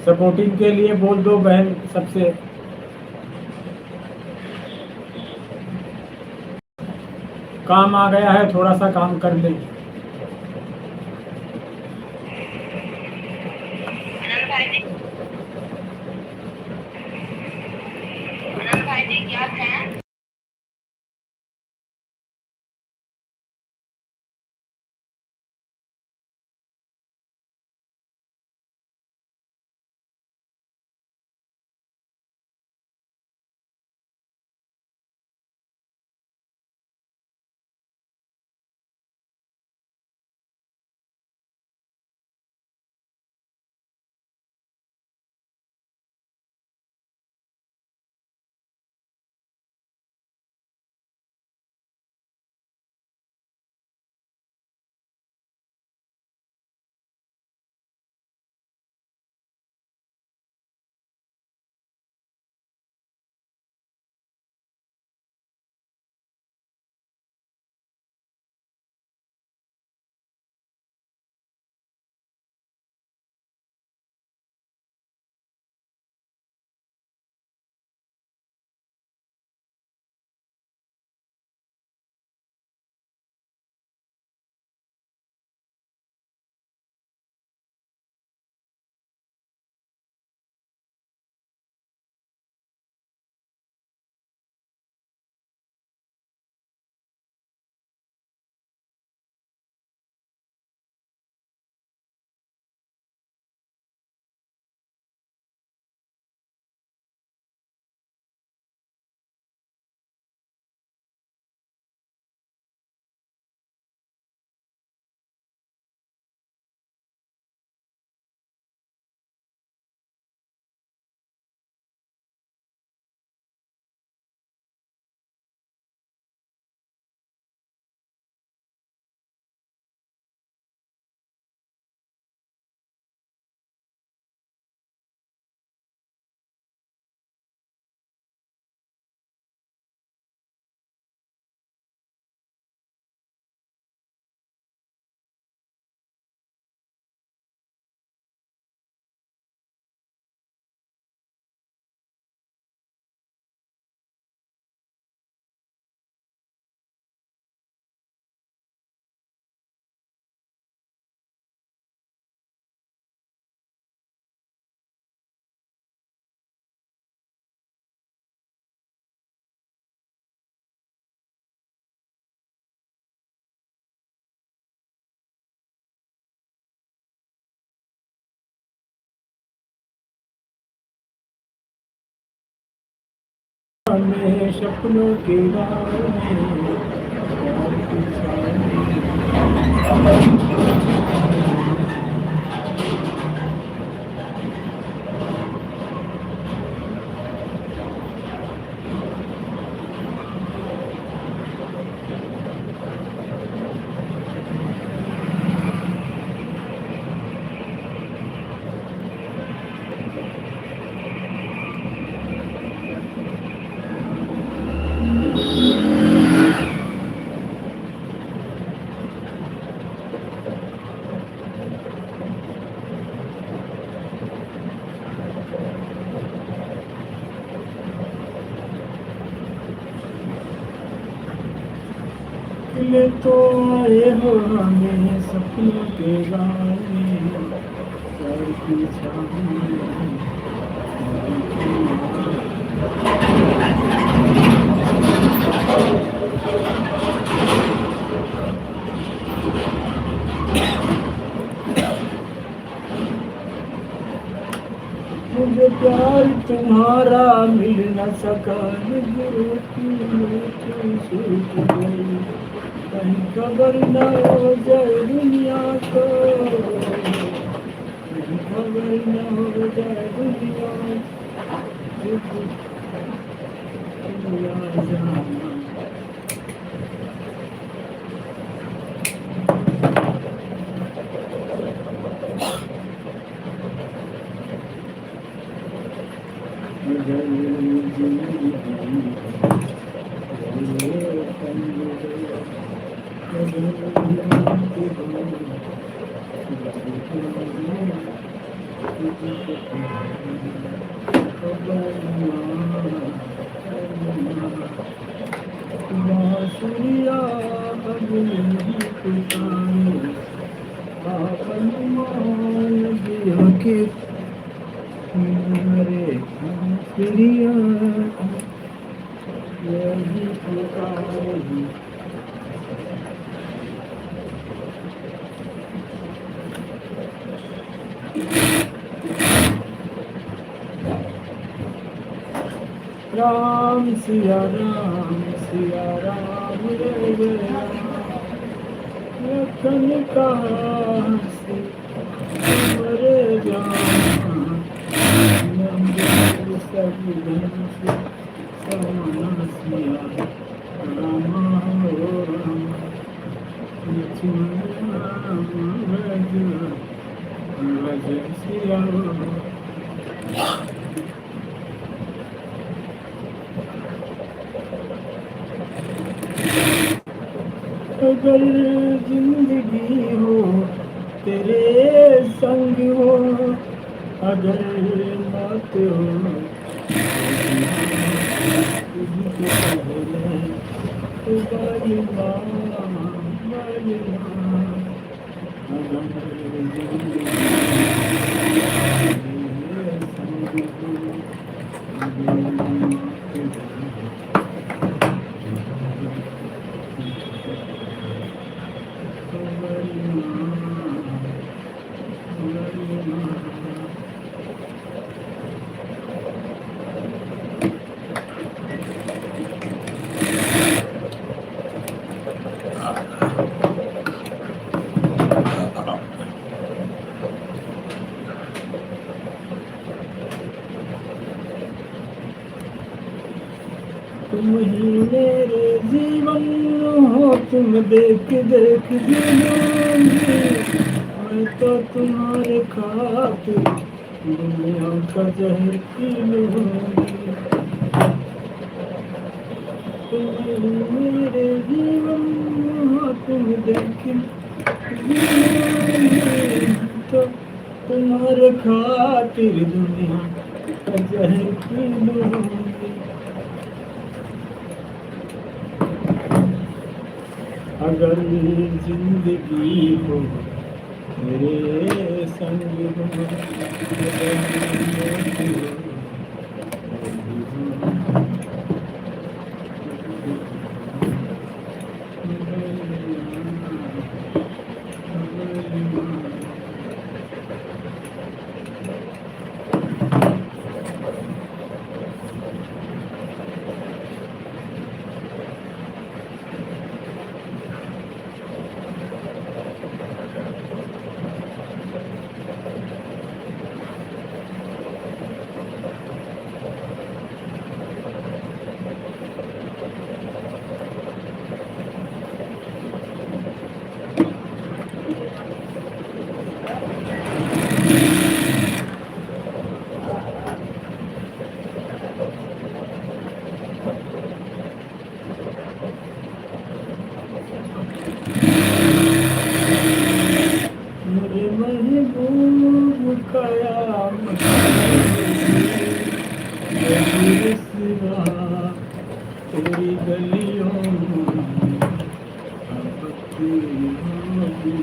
Supporting के लिए बोल दो बहन सबसे। काम आ गया है, थोड़ा सा काम कर ले। आनंद भाई जी, आनंद भाई जी क्या हैं? में सपनों के गाँव में प्यार की खिले तो आए हो हमें सपनों के गाँव में प्यार की छाँव में। मुझे प्यार तुम्हारा मिल न सका, कहीं खबर न हो जाए दुनिया को, कहीं खबर न हो जाए दुनिया जाना। बांसुरिया अब नहीं पुकारे आपन मान दिया के मेरे बांसुरिया यही पुकारे राम सिया राम रे रे राम लखन कहा से मरे जान नंद सब धन से समाना सिया राम हो राम लक्ष्मण राम रज सिया अगर जिंदगी हो तेरे संग हो अगर मौत हो तुझको पहले तो बालिमा अगर जिंदगी तेरे संग हो अगर मौत हो तुम ही मेरे जीवन हो तुम देख देख जीऊंगी मैं तो तुम्हारे खातिर दुनिया का जहर पी लूंगी तुम ही मेरे जीवन हो तुम देख जीऊंगी तो तुम्हारे खातिर दुनिया का जहर पी लूंगी अगर जिंदगी हो मेरे संग हो अगर मौत हो मेरे महबूब कयामत तेरी सिवा तेरी गलियों में आपत्ति होगी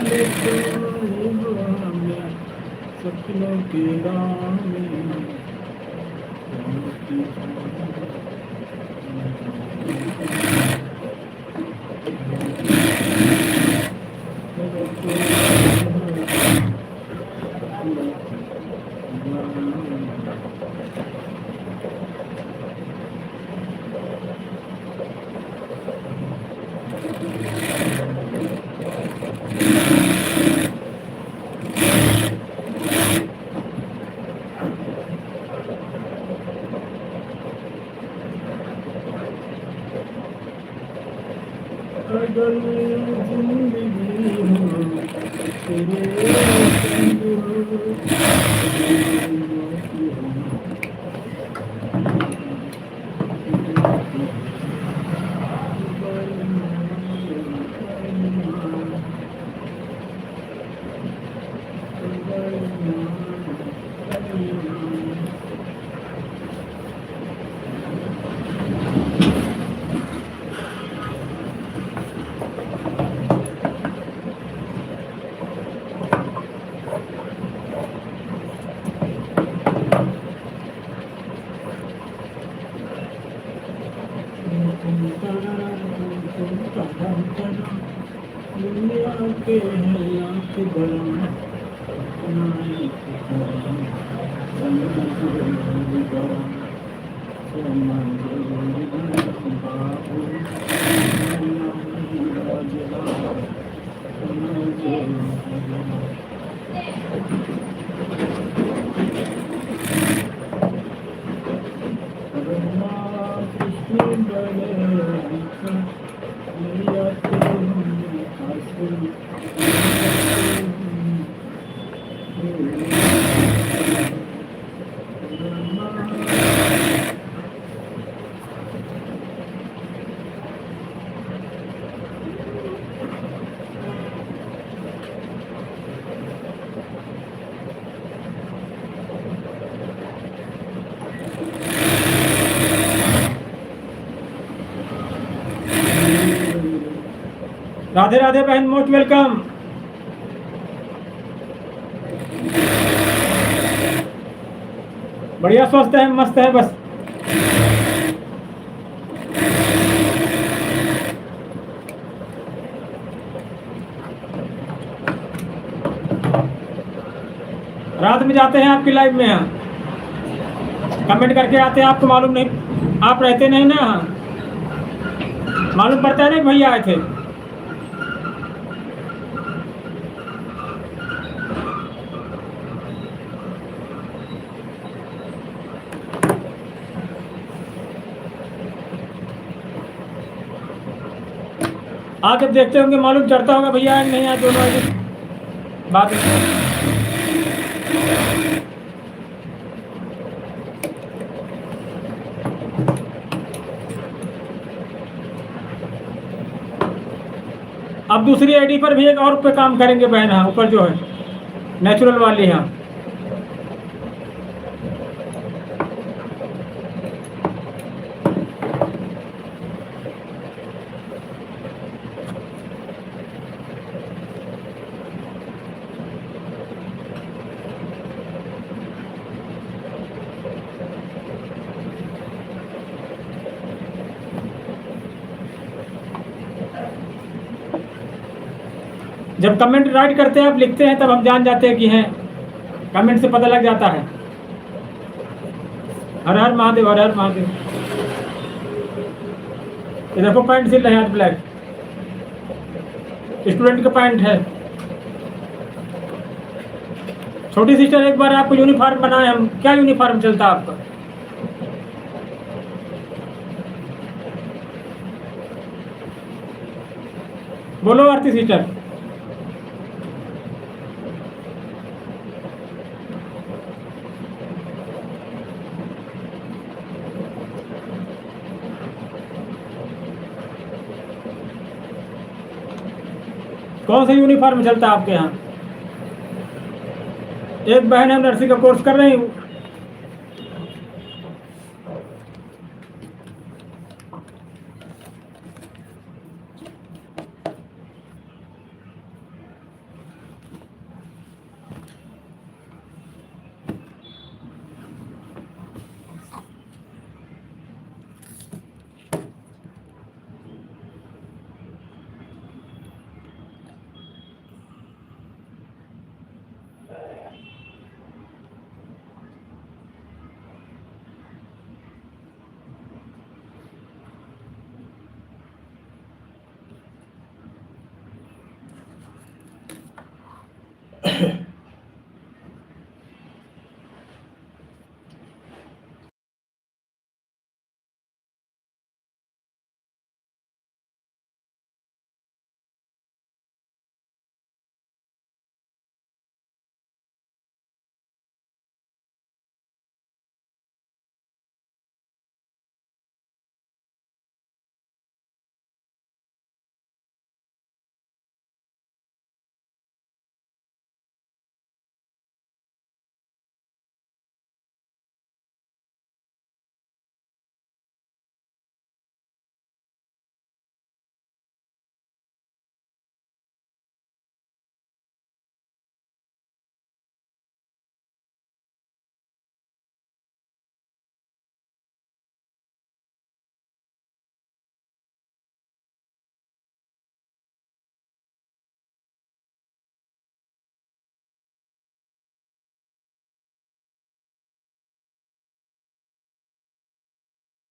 लेकिन हमें सपनों की राह में अगर दुनिया के लाख गरम नाई गरम समझ गरम बाबू राधे राधे बहन, मोस्ट वेलकम। बढ़िया, स्वस्थ है, मस्त है बस। रात में जाते हैं आपकी लाइव में, यहाँ कमेंट करके आते हैं, आपको मालूम नहीं, आप रहते नहीं ना, मालूम पड़ता है ना भैया आए थे। आके देखते होंगे, मालूम चढ़ता होगा भैया नहीं आए, दोनों आए बात। अब दूसरी आईडी पर भी एक और पे काम करेंगे बहन, हाँ ऊपर जो है नेचुरल वाली, हाँ जब कमेंट राइट करते हैं, आप लिखते हैं, तब हम जान जाते हैं कि हैं, कमेंट से पता लग जाता है। हर हर महादेव, हर हर महादेव। ये देखो पैंट सिल रहे हैं आज, ब्लैक स्टूडेंट का पैंट है। छोटी सिस्टर, एक बार आपको यूनिफॉर्म बनाए हम, क्या यूनिफॉर्म चलता आपका? बोलो आरती सिस्टर। कौन सा यूनिफॉर्म चलता है आपके यहाँ? एक बहन है नर्सिंग का कोर्स कर रही हूँ,